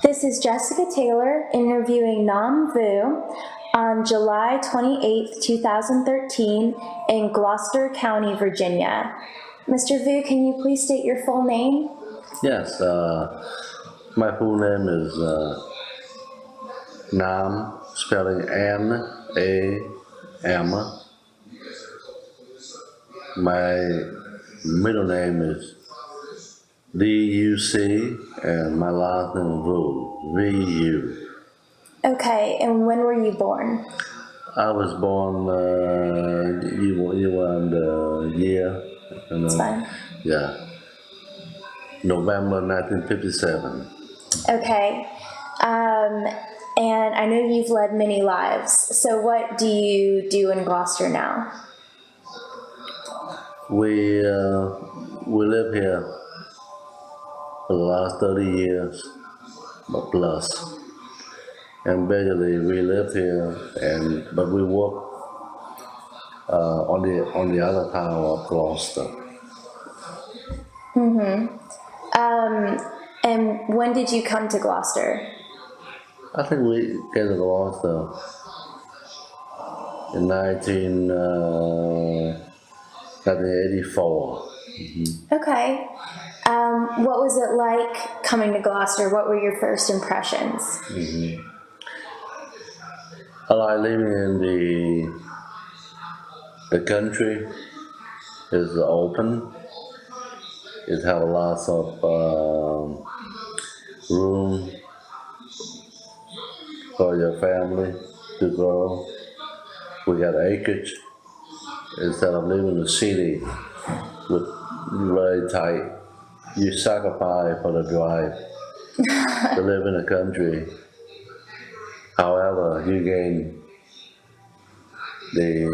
This is Jessica Taylor interviewing Nam Vu on July 28th, 2013 in Gloucester County, Virginia. Mr. Vu, can you please state your full name? Yes, my full name is Nam, spelling N-A-M. My middle name is D-U-C, and my last name is Vu, V-U. Okay, and when were you born? I was born, you want the year? It's fine. Yeah, November 1957. Okay, and I know you've led many lives, so what do you do in Gloucester now? We live here for the last 30 years, but plus. And basically we live here, but we work on the other town of Gloucester. And when did you come to Gloucester? I think we came to Gloucester in 1984. Okay. What was it like coming to Gloucester? What were your first impressions? I like living in the country. It's open. It has lots of room for your family to grow. We got acreage instead of living in the city with very tight. You sacrifice for the drive to live in the country. However, you gain the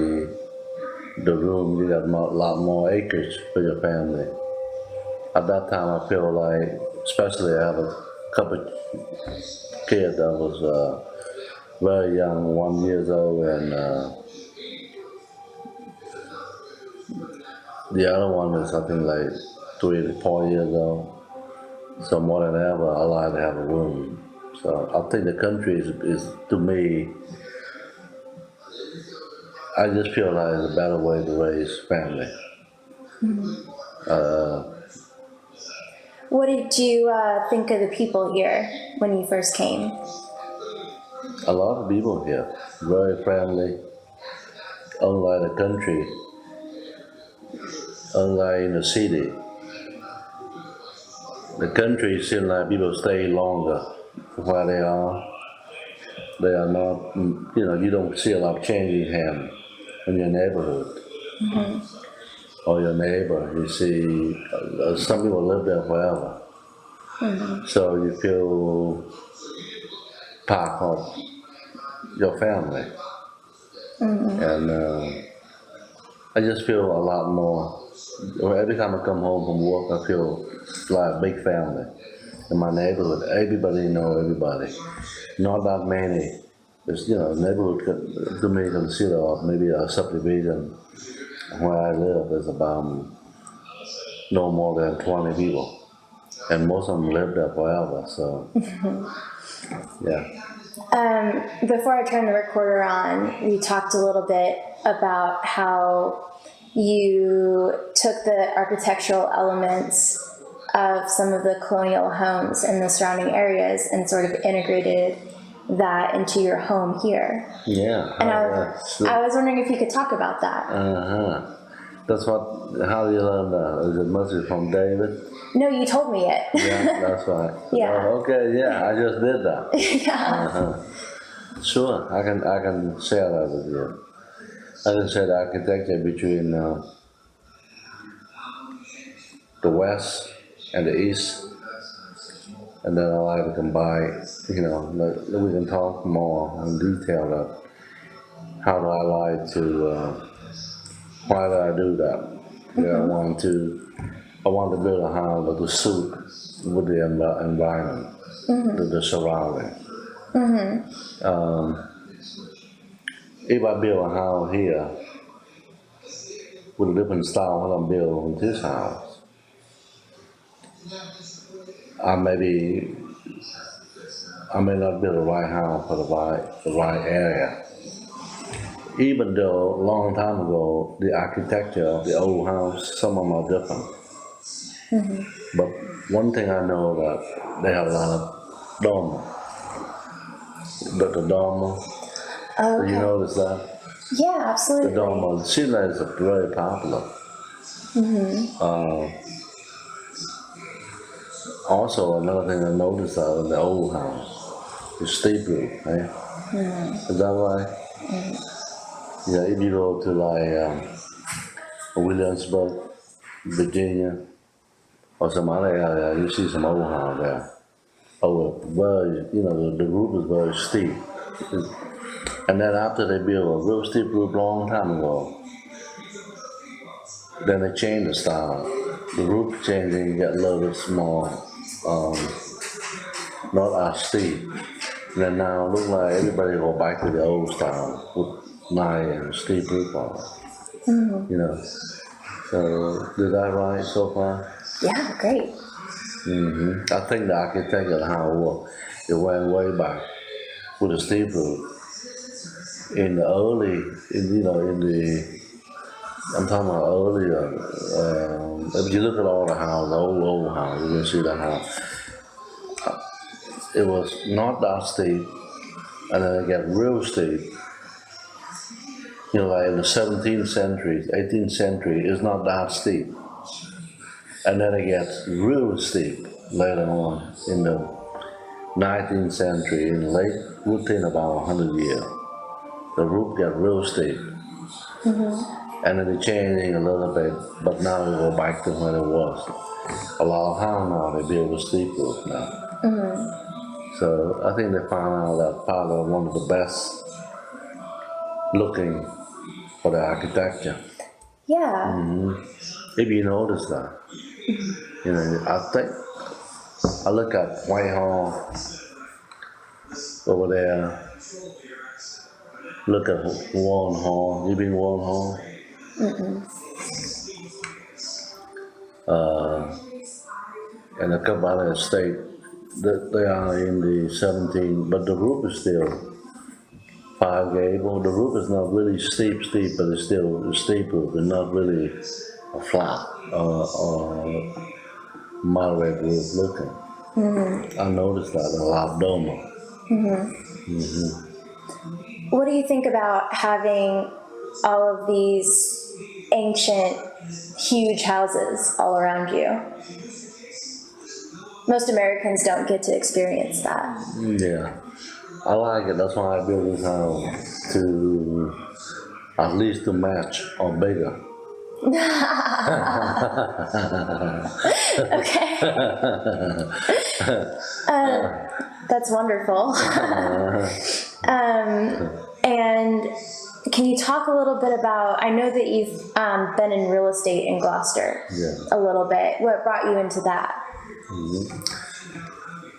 room. You got a lot more acreage for your family. At that time, I feel like, especially I have a couple kids that was very young, 1 year old, and the other one is I think like 3 to 4 years old. So more than ever, I like to have a room. So I think the country is to me, I just feel like it's a better way to raise family. What did you think of the people here when you first came? A lot of people here, very friendly, unlike the country, unlike in the city. The country seems like people stay longer where they are. They are not, you don't see a lot of changing hands in your neighborhood. Or your neighbor. You see, some people live there forever. So you feel part of your family. And I just feel a lot more. Every time I come home from work, I feel like a big family. In my neighborhood, everybody know everybody. Not that many. It's, neighborhood to me consider maybe a subdivision. Where I live is about no more than 20 people. And most of them live there forever, so yeah. Before I turned the recorder on, we talked a little bit about how you took the architectural elements of some of the colonial homes in the surrounding areas and sort of integrated that into your home here. Yeah. And I was wondering if you could talk about that. That's how do you learn that? Is it mostly from David? No, you told me it. Yeah, that's right. Yeah. Okay, yeah, I just did that. Yeah. Sure, I can share that with you. I can share the architecture between the west and the east. And then I like to combine, we can talk more in detail about how do I like to, why do I do that? I want to build a house that will suit with the environment, the surrounding. If I build a house here with a different style what I'm building in this house, I may not be the right house for the right area. Even though a long time ago, the architecture of the old house, some of them are different. But one thing I know that they have a lot of dormer. But the dormer, Oh, did you okay. notice that? Yeah, The absolutely. dormer, the ceiling lights are very popular. Also, another thing I noticed out in the old house is steep roof, eh? Is that right? Yeah, if you go to like Williamsburg, Virginia, or some other area, you see some old house there. Oh, very, the roof is very steep. And then after they built a real steep roof long time ago, then they changed the style. The roof changing got a little bit small, not as steep. And then now it looks like everybody go back to the old style with nice and steep roof on it. So is that right so far? Yeah, great. I think the architecture of how it worked, it went way back with the steep roof. In the I'm talking about earlier, if you look at all the houses, old houses, you can see the house. It was not that steep, and then it got real steep. Like in the 17th century, 18th century, it's not that steep. And then it gets real steep later on in the 19th century, in late, within about 100 years. The roof got real steep. And then it's changing a little bit, but now we go back to when it was. A lot of houses now, they build a steep roof now. So I think they found out that part of one of the best looking for the architecture. Yeah. If you notice that, I think I look at Whitehall over there. Look at Warren Hall. You been Warren Hall? And a couple other estates that they are in the 17, but the roof is still 5 gable. The roof is not really steep, but it's still a steep roof. It's not really a flat or moderate roof looking. I noticed that in a lot of dormer. What do you think about having all of these ancient, huge houses all around you? Most Americans don't get to experience that. Yeah, I like it. That's why I built this house to at least to match or bigger. Okay. That's wonderful. And can you talk a little bit about, I know that you've been in real estate in Gloucester a little bit. What brought you into that?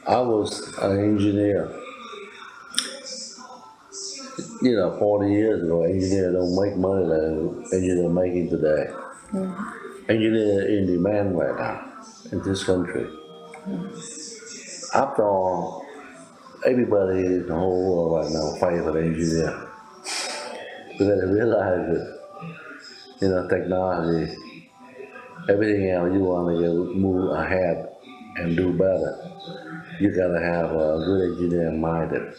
I was an engineer. 40 years ago, engineers don't make money that engineers are making today. Engineers in demand right now in this country. After all, everybody in the whole world right now fighting for the engineer. Because they realize that, technology, everything else, you want to move ahead and do better. You gotta have a good engineer minded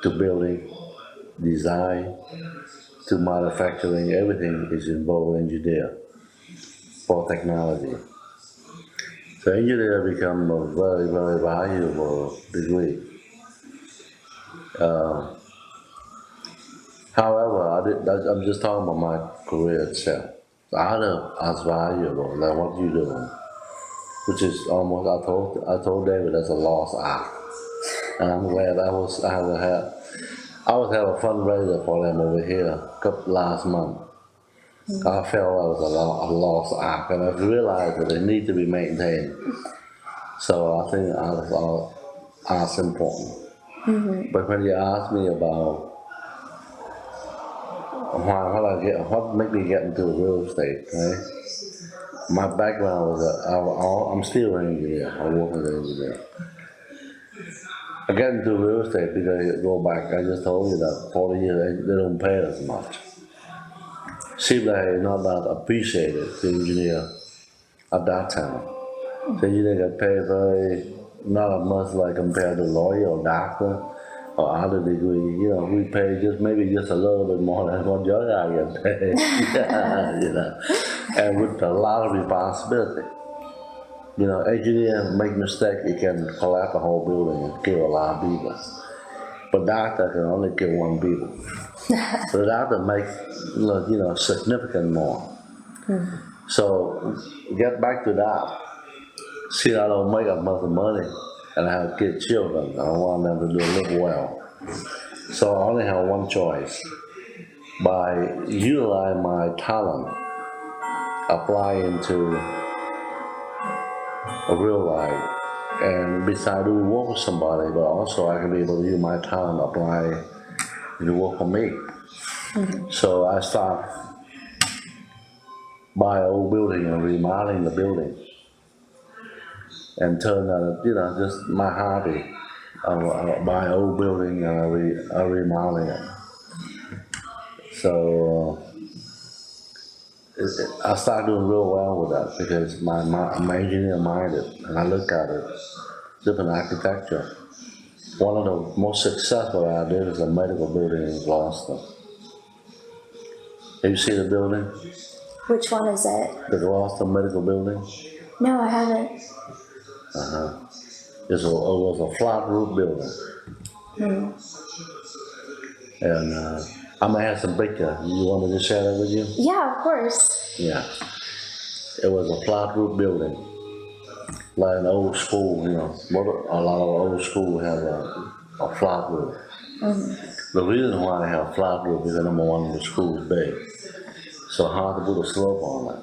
to building, design, to manufacturing. Everything is involved engineer for technology. So engineer become a very, very valuable degree. However, I'm just talking about my career itself. The other as valuable than what you're doing, which is almost, I told David that's a lost art. And I'm glad I was having a fundraiser for them over here last month. I felt that was a lost art, and I realized that they need to be maintained. So I think art's important. But when you ask me about what made me get into real estate, right? my background was I'm still an engineer. I work as an engineer. I got into real estate because I go back. I just told you that 40 years they don't pay as much. Seems like it's not that appreciated to engineer at that time. So you didn't get paid very not as much like compared to lawyer or doctor or other degree. You know, we pay maybe just a little bit more than what your guy get paid. Yeah, you know, and with a lot of responsibility. You know, engineer make mistake, it can collapse a whole building and kill a lot of people. But doctor can only kill one people. So the doctor make significant more. So get back to that. See, I don't make as much money, and I have kids, children. I want them to live well. So I only have one choice. By utilizing my talent, apply into a real life, and besides doing work with somebody, but also I can be able to use my talent, apply to work for me. So I start buy an old building and remodeling the building, and turn that, just my hobby. I buy an old building and I remodeling it. So I started doing real well with that because I'm engineer minded, and I look at it, different architecture. One of the most successful I did is a medical building in Gloucester. Have you seen the building? Which one is it? The Gloucester Medical Building? No, I haven't. It was a flat roof building. And I might have some picture. You want me to share that with you? Yeah, of course. Yeah. It was a flat roof building. Like an old school, a lot of old school have a flat roof. The reason why I have a flat roof is that number one, the school is big. So hard to put a slope on it.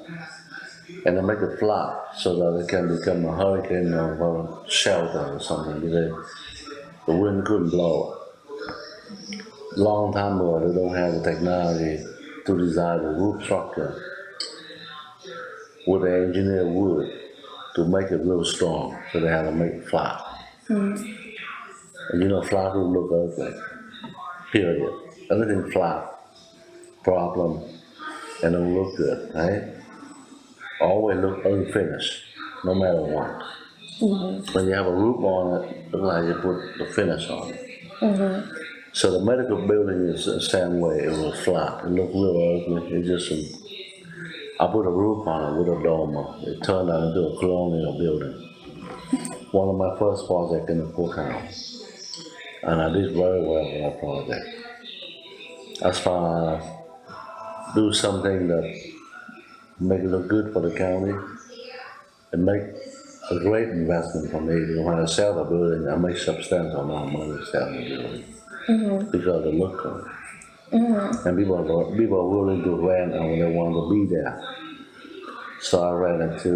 And they make it flat so that it can become a hurricane or a shelter or something. Because the wind couldn't blow it. Long time ago, they don't have the technology to design a roof structure with the engineer wood to make it real strong. So they had to make it flat. And flat roof look ugly. Period. Everything flat, problem, and don't look good, right? Always look unfinished, no matter what. When you have a roof on it, look like you put the finish on it. So the medical building is the same way. It was flat. It looked real ugly. I put a roof on it with a dormer. It turned out into a colonial building. One of my first projects in the courthouse. And I did very well with that project. As far as do something that make it look good for the county and make a great investment for me. Because when I sell the building, I make substantial amount of money selling the building because it look good. And people are willing to rent and when they want to be there. So I rented to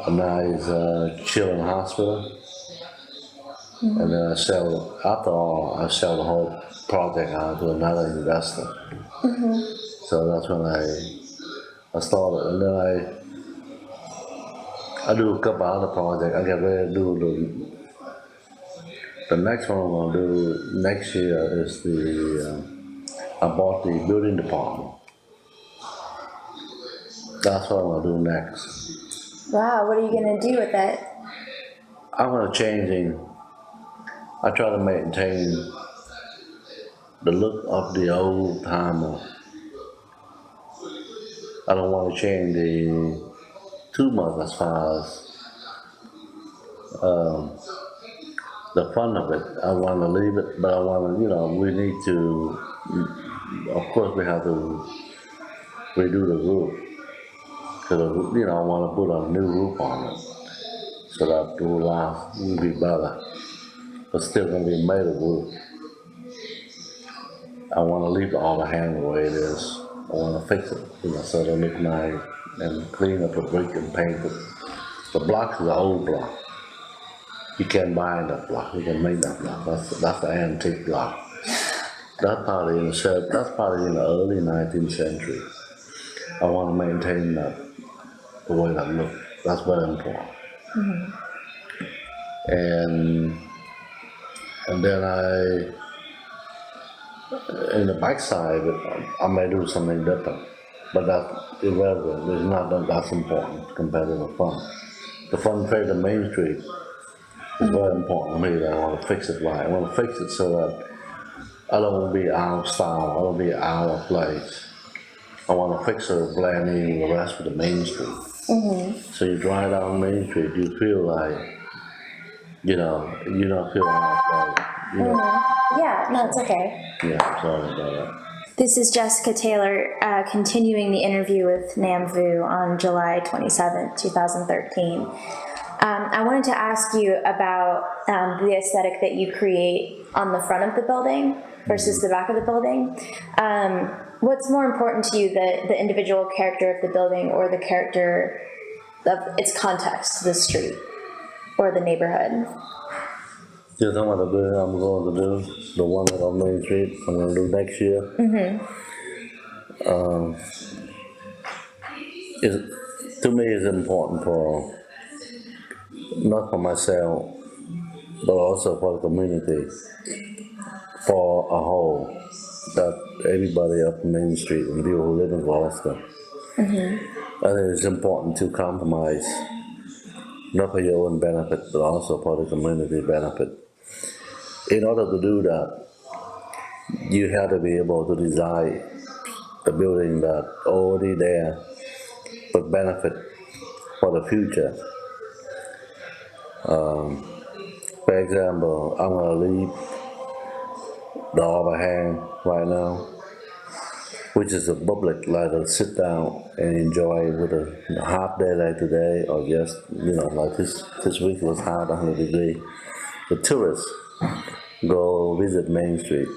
a nice children's hospital. And then after all, I sell the whole project out to another investor. So that's when I started. And then I do a couple other projects. I get ready to do the next one I'm going to do next year is I bought the building department. That's what I'm going to do next. Wow, what are you going to do with it? I'm going to I try to maintain the look of the old timer. I don't want to change too much as far as the fun of it. I want to leave it, but I want to, we need to, of course we have to redo the roof. Because, I want to put a new roof on it so that it will be better. But still going to be made of wood. I want to leave all the hand the way it is. I want to fix it, so it'll look nice and clean up the brick and paint it. The block is an old block. You can't buy that block. You can make that block. That's the antique block. That's probably in the early 19th century. I want to maintain that, the way that look. That's very important. And then in the backside, I may do something different, but that's irrelevant. It's not that's important compared to the front. The front face of Main Street is very important to me. That I want to fix it right. I want to fix it so that I don't want to be out of style. I don't want to be out of place. I want to fix it, blend in with the rest of the Main Street. So you drive down Main Street, you feel like, you don't feel out of place. Yeah, no, it's okay. Yeah, sorry about that. This is Jessica Taylor continuing the interview with Nam Vu on July 27th, 2013. I wanted to ask you about the aesthetic that you create on the front of the building versus the back of the building. What's more important to you, the individual character of the building or the character of its context, the street or the neighborhood? You're talking about the building I'm going to do, the one that on Main Street I'm going to do next year. To me, it's important for, not for myself, but also for the community, for a whole, that everybody up Main Street and people who live in Gloucester. I think it's important to compromise, not for your own benefit, but also for the community benefit. In order to do that, you have to be able to design a building that's already there, but benefit for the future. For example, I'm going to leave the overhang right now, which is a public, like to sit down and enjoy with a hot day like today, or just, like this week was hot, 100 degrees. The tourists go visit Main Street.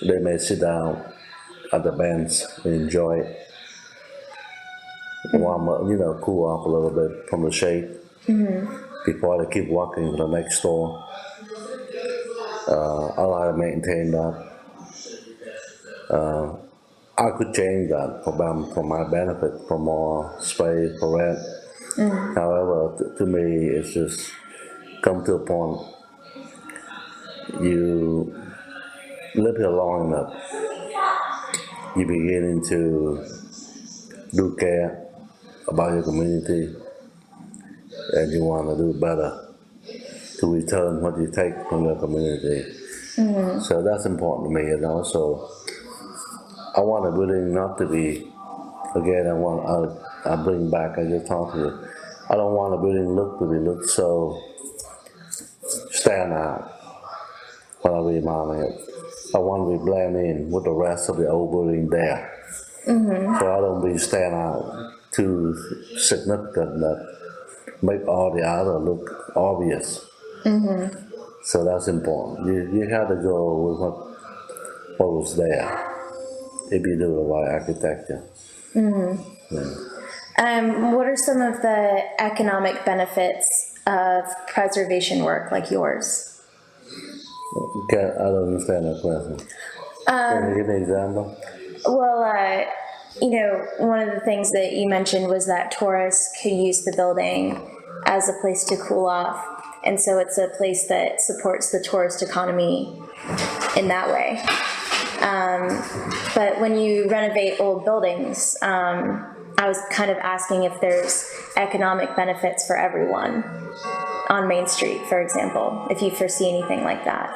They may sit down at the bench and enjoy it, warm up, cool off a little bit from the shade before they keep walking to the next door. I like to maintain that. I could change that for my benefit, for more space, for rent. However, to me, it's just come to a point. You live here long enough, you beginning to do care about your community, and you want to do better to return what you take from your community. So that's important to me, and also I want the building not to be, again, I bring back, I just talked to you, I don't want the building look so stand out when I remodel it. I want to be blend in with the rest of the old building there. So I don't be stand out too significant that make all the other look obvious. So that's important. You have to go with what was there if you do the right architecture. What are some of the economic benefits of preservation work like yours? Okay, I don't understand that question. Can you give me an example? Well, one of the things that you mentioned was that tourists could use the building as a place to cool off, and so it's a place that supports the tourist economy in that way. But when you renovate old buildings, I was kind of asking if there's economic benefits for everyone on Main Street, for example, if you foresee anything like that.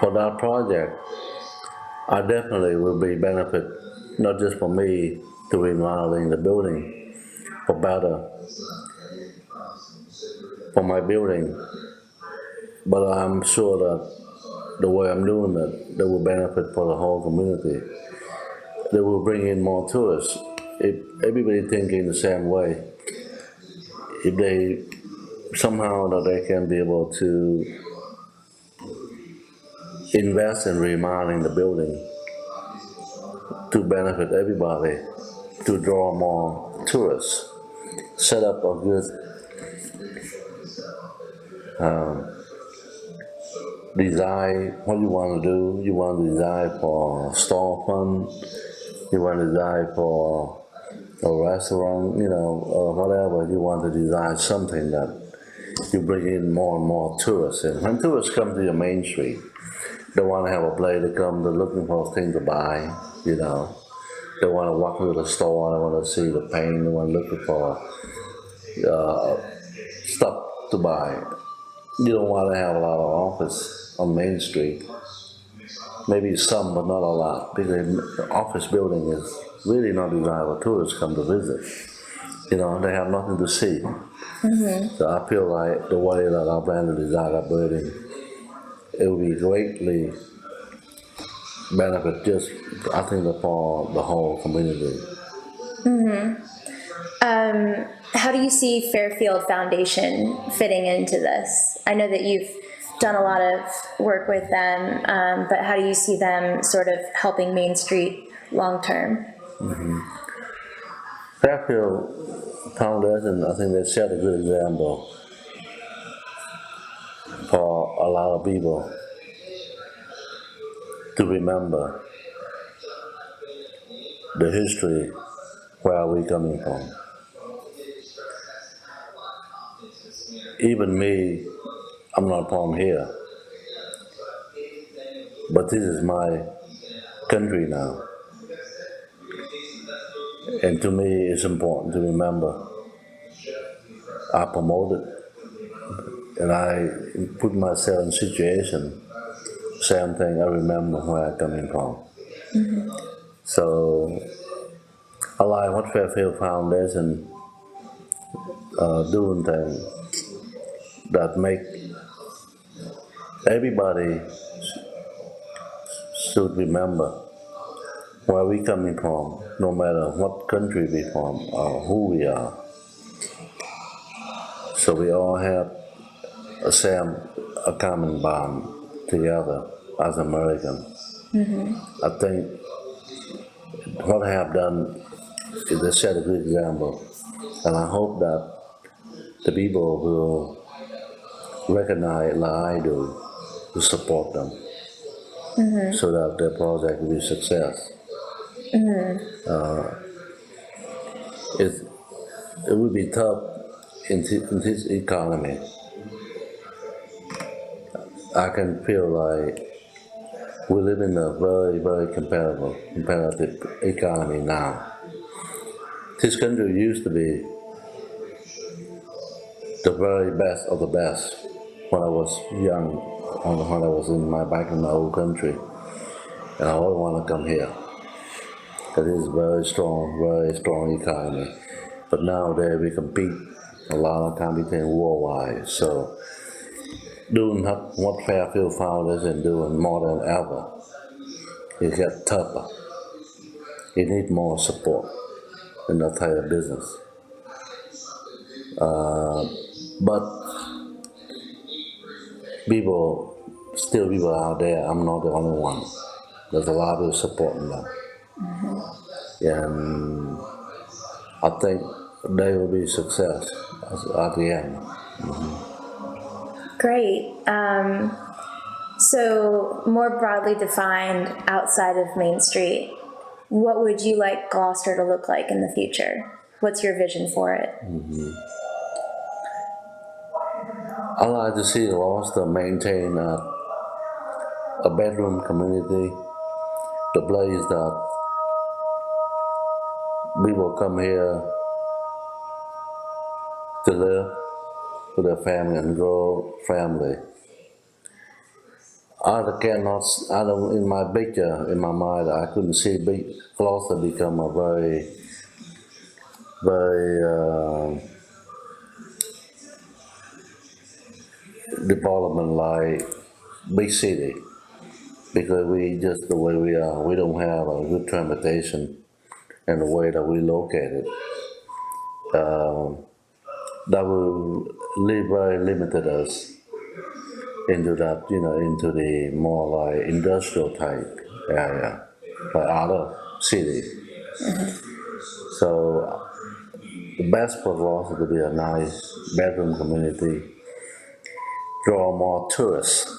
For that project, I definitely will be benefit, not just for me to remodeling the building, for better for my building, but I'm sure that the way I'm doing it, they will benefit for the whole community. They will bring in more tourists. If everybody thinking the same way, if they somehow that they can be able to invest in remodeling the building to benefit everybody, to draw more tourists, set up a good design what you want to do. You want to design for storefront. You want to design for a restaurant, or whatever. You want to design something that you bring in more and more tourists in. When tourists come to your main street, they want to have a place to come. They're looking for things to buy. They want to walk through the store. They want to see the paint. They want to look for stuff to buy. You don't want to have a lot of office on Main Street. Maybe some, but not a lot, because the office building is really not designed for tourists come to visit. They have nothing to see. So I feel like the way that I plan to design that building, it will be greatly benefit I think, for the whole community. How do you see Fairfield Foundation fitting into this? I know that you've done a lot of work with them, but how do you see them sort of helping Main Street long term? Fairfield Foundation, I think they set a good example for a lot of people to remember the history where we're coming from. Even me, I'm not from here, but this is my country now. And to me, it's important to remember. I promote it, and I put myself in a situation, same thing, I remember where I'm coming from. So, I like what Fairfield Foundation doing things that make everybody should remember where we coming from, no matter what country we from or who we are. So we all have a common bond together as Americans. I think what I have done is to set a good example, and I hope that the people will recognize like I do to support them, so that their project will be a success. It would be tough in this economy. I can feel like we live in a very, very competitive economy now. This country used to be the very best of the best when I was young, when I was back in my old country, and I always want to come here. It is very strong economy. But nowadays we compete, a lot of competition worldwide. So doing what Fairfield Foundation doing more than ever, it gets tougher. It needs more support in that type of business. But people out there, I'm not the only one. There's a lot of people supporting them. And I think they will be a success at the end. Great. So more broadly defined, outside of Main Street, what would you like Gloucester to look like in the future? What's your vision for it? I like to see Gloucester maintain a bedroom community, the place that people come here to live with their family and grow family. In my picture, in my mind, I couldn't see Gloucester become a very development like big city, because the way we are, we don't have a good transportation, and the way that we located, that will very limited us into that, into the more like industrial type area, like other cities. So the best for Gloucester to be a nice bedroom community, draw more tourists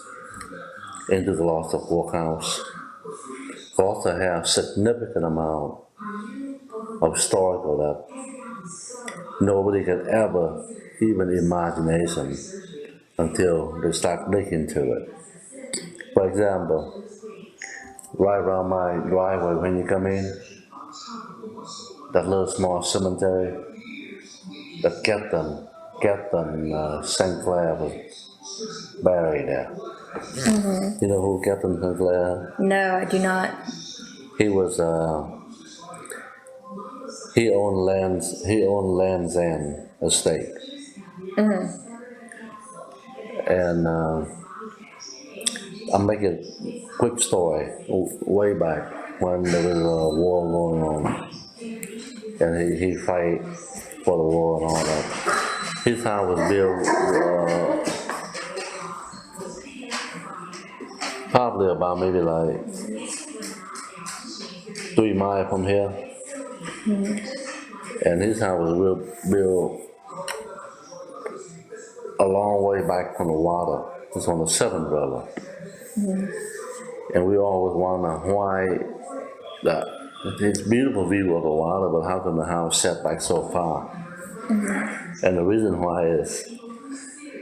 into Gloucester Courthouse. Gloucester has significant amount of historical that nobody can ever even imagination until they start digging to it. For example, right around my driveway when you come in, that little small cemetery, that Captain Sinclair was buried there. You know who Captain Sinclair? No, I do not. He was he owned Land's End estate, and I'll make it quick story. Way back when there was a war going on, and he fight for the war and all that. His house was built probably about maybe like 3 miles from here, and his house was built a long way back from the water. It's on the Seventh River, and we always wonder why that it's beautiful view of the water, but how come the house set back so far? And the reason why is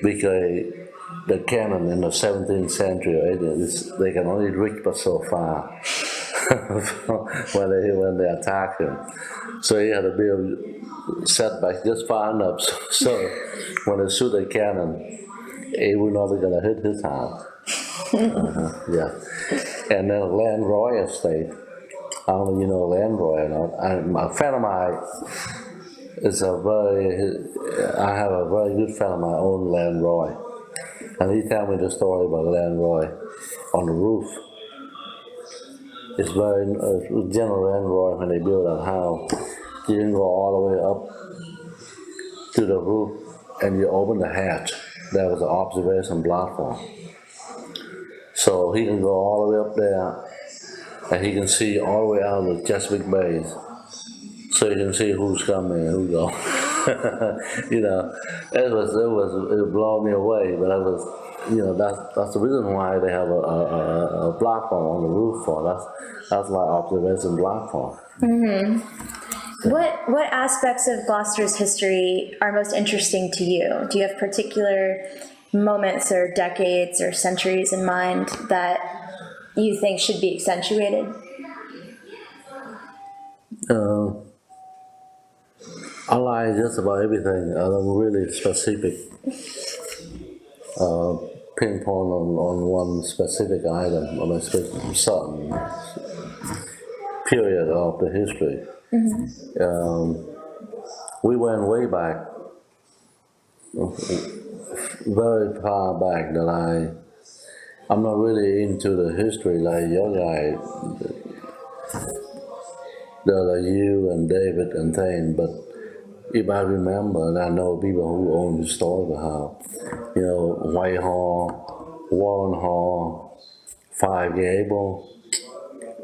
because the cannon in the 17th century or 18th, they can only reach but so far when they attack him. So he had to be set back just far enough so when they shoot the cannon, it was not going to hit his house. Yeah. And then Landroy estate. I don't know if you know Landroy or not. A friend of mine is I have a very good friend of mine own Landroy. And he told me the story about Landroy on the roof. It's very, General Landroy, when they built that house, you can go all the way up to the roof and you open the hatch. There was an observation platform. So he can go all the way up there and he can see all the way out of the Chesapeake Bay. So you can see who's coming and who's going. You know, it blew me away, but that's the reason why they have a platform on the roof for. That's like observation platform. What aspects of Gloucester's history are most interesting to you? Do you have particular moments or decades or centuries in mind that you think should be accentuated? I like just about everything. I'm really specific. Pinpoint on one specific item, on a certain period of the history. We went way back, very far back that I'm not really into the history like your guy, you and David and Thane, but if I remember, and I know people who own historical house, Whitehall, Warren Hall, Five Gable,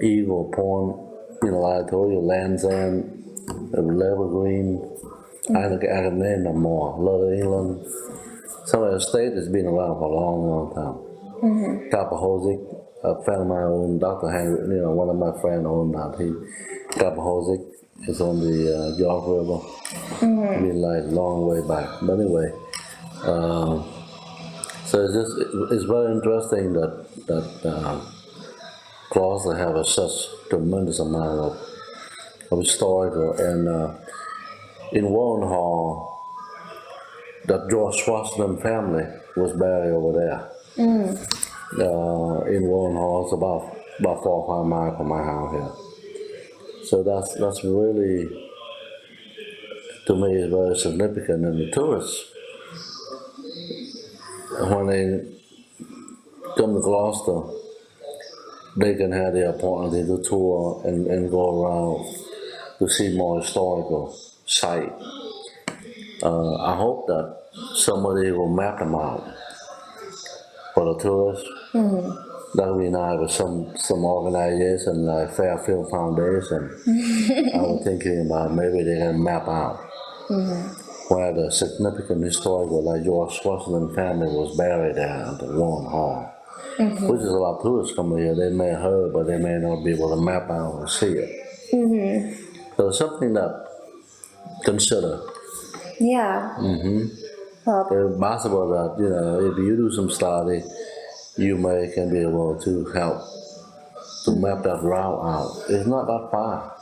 Eagle Point, like I told you, Land's End, Level Green, I can name them more, Little England. Some of the state has been around for a long, long time. Tappahoesic, a friend of mine owned, Dr. Henry, one of my friends owned that. Tappahoesic is on the York River. I mean, like long way back. But anyway, so it's very interesting that Gloucester have such tremendous amount of historical, and in Warren Hall, that George Washington family was buried over there. In Warren Hall, it's about 4 or 5 miles from my house here. So that's really, to me, is very significant. And the tourists, when they come to Gloucester, they can have the opportunity to tour and go around to see more historical sites. I hope that somebody will map them out for the tourists. That would be nice with some organization like Fairfield Foundation. I was thinking about maybe they can map out where the significant historical, like George Washington family was buried there at the Warren Hall. which is a lot of tourists come here. They may have heard, but they may not be able to map out and see it. So it's something that consider. Yeah. Well, It's possible that, if you do some study, you can be able to help to map that route out. It's not that far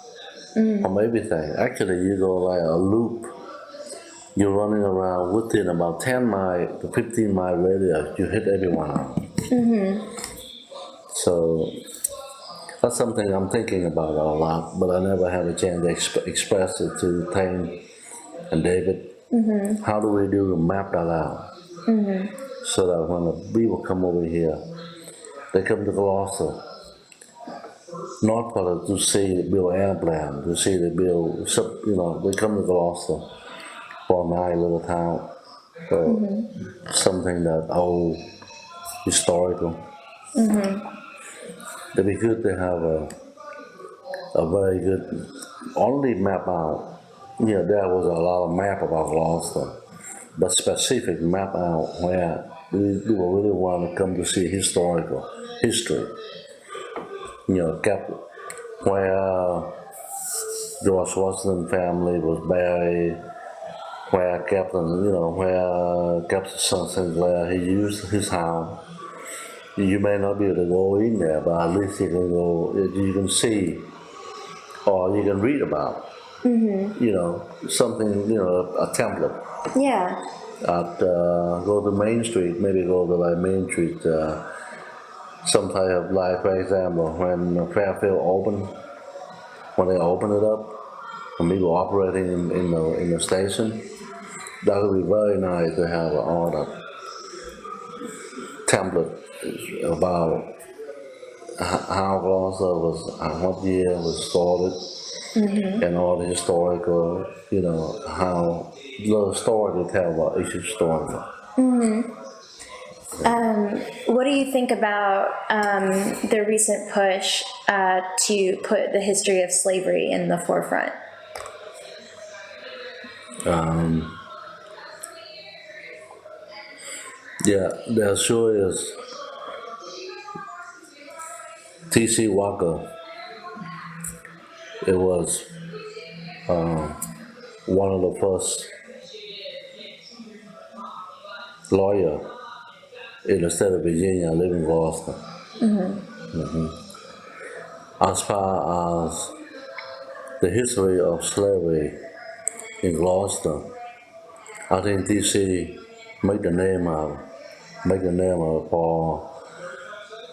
from everything. Actually, you go like a loop. You're running around within about 10 mile to 15 mile radius. You hit everyone out. So that's something I'm thinking about a lot, but I never had a chance to express it to Tane and David. How do we do to map that out? So that when the people come over here, they come to Gloucester, not for to see the Bill airplane, to see the Bill, they come to Gloucester for a nice little town, for something that old, historical. It'd be good to have a very good, only map out. There was a lot of map about Gloucester, but specific map out where people really want to come to see historical history. Kept where George Washington family was buried, where Captain Sinclair, he used his house. You may not be able to go in there, but at least you can go, you can see, or you can read about, something, a template. yeah. Go to Main Street, maybe go to like Main Street, some type of, like, for example, when Fairfield opened, when they opened it up, and people operating in the station, that would be very nice to have all that template about how Gloucester was, what year was started, and all the historical, how little story to tell about each historical. What do you think about the recent push to put the history of slavery in the forefront? Yeah, there sure is. T.C. Walker, it was one of the first lawyer in the state of Virginia living in Gloucester. As far as the history of slavery in Gloucester, I think T.C. make the name out for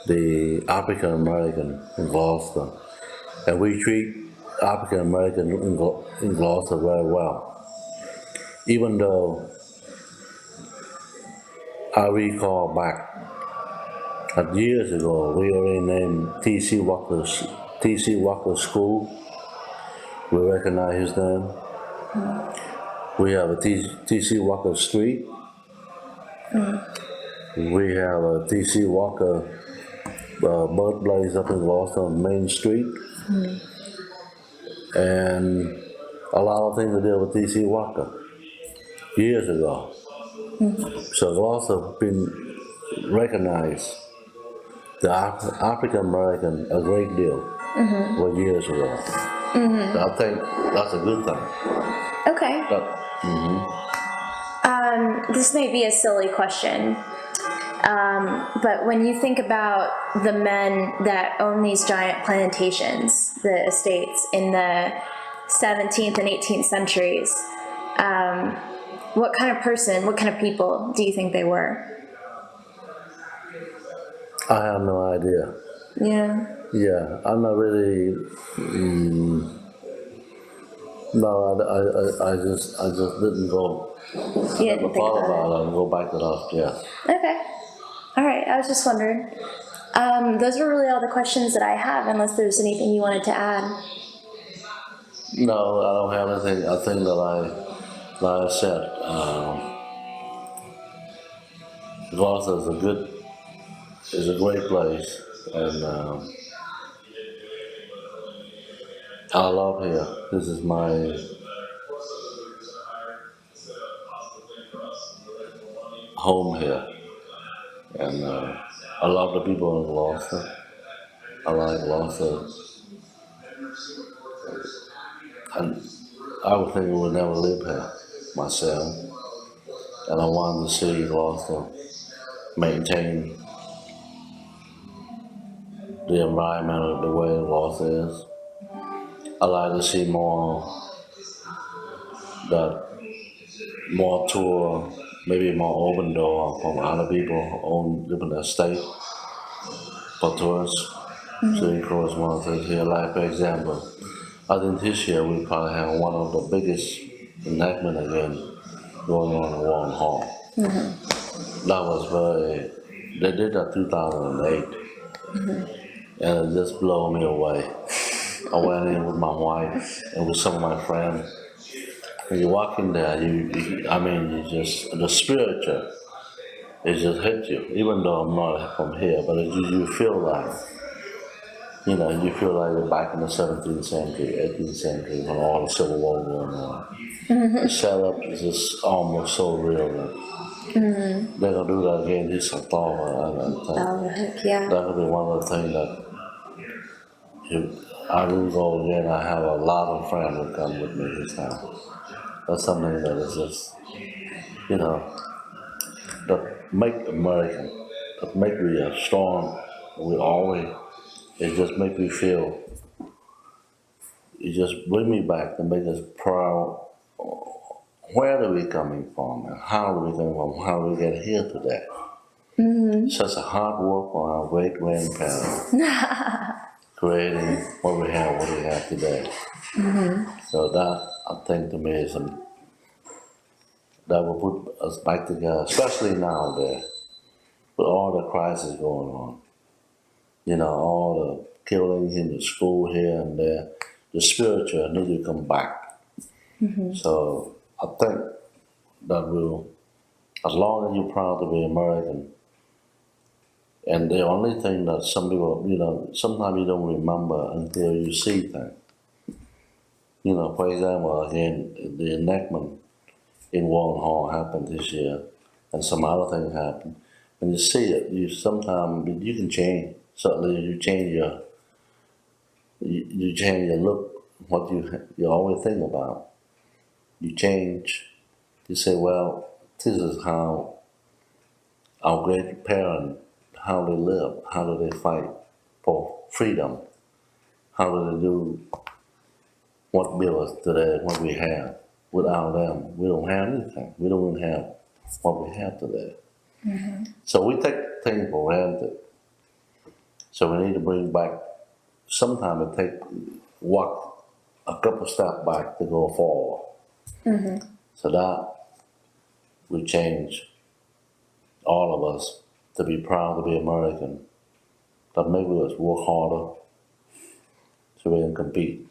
the African American in Gloucester, and we treat African American in Gloucester very well. Even though I recall back years ago, we already named T.C. Walker School. We recognize his name. We have a T.C. Walker Street. We have a T.C. Walker birthplace up in Gloucester on Main Street. And a lot of things to do with T.C. Walker years ago. So Gloucester been recognized the African American a great deal for years ago. So I think that's a good thing. Okay. This may be a silly question, but when you think about the men that own these giant plantations, the estates in the 17th and 18th centuries, what kind of people do you think they were? I have no idea. Yeah. Yeah, I'm not really. No, I just didn't go. You didn't think thought about about it and go back to that. Yeah. Okay. All right. I was just wondering. Those were really all the questions that I have, unless there's anything you wanted to add. No, I don't have anything. I think that I said. Gloucester is a great place, and I love here. This is my home here, and I love the people in Gloucester. I like Gloucester. And I was thinking would never live here myself. And I wanted to see Gloucester maintain the environment the way Gloucester is. I like to see more tour, maybe more open door from other people who own different estate for tourists. So encourage one of things here. Like for example, I think this year we probably have one of the biggest enactment again going on in Warren Hall. That was very. They did that 2008, and it just blew me away. I went in with my wife and with some of my friends. When you walk in there, I mean, you just the spiritual. It just hit you, even though I'm not from here. But you feel like, you feel like you're back in the 17th century, 18th century, when all the Civil War going on. The setup is just almost so real. They're gonna do that again this October. Oh, heck yeah. That would be one of the things that if I do go again, I have a lot of friends who come with me this time. That's something that is just, that make American, that make me strong. We always, it just make me feel, it just bring me back to make us proud. Where are we coming from and how are we coming from? How do we get here today? Such a hard work on our great grandparents creating what we have today. So that I think to me is that will put us back together, especially now there, with all the crisis going on. All the killings in the school here and there, the spiritual need to come back. So I think that will, as long as you're proud to be American, and the only thing that some people, sometimes you don't remember until you see things. For example, again, the enactment in Warren Hall happened this year, and some other things happened. When you see it, sometimes you can change. Certainly, you change your look. What you always think about. You change. You say, well, this is how our great parents, how they live, how do they fight for freedom, how do they do what built us today, what we have. Without them, we don't have anything. We don't even have what we have today. So we take things for granted. So we need to bring back, sometimes walk a couple steps back to go forward. So that will change all of us to be proud to be American. That maybe us work harder so we can compete.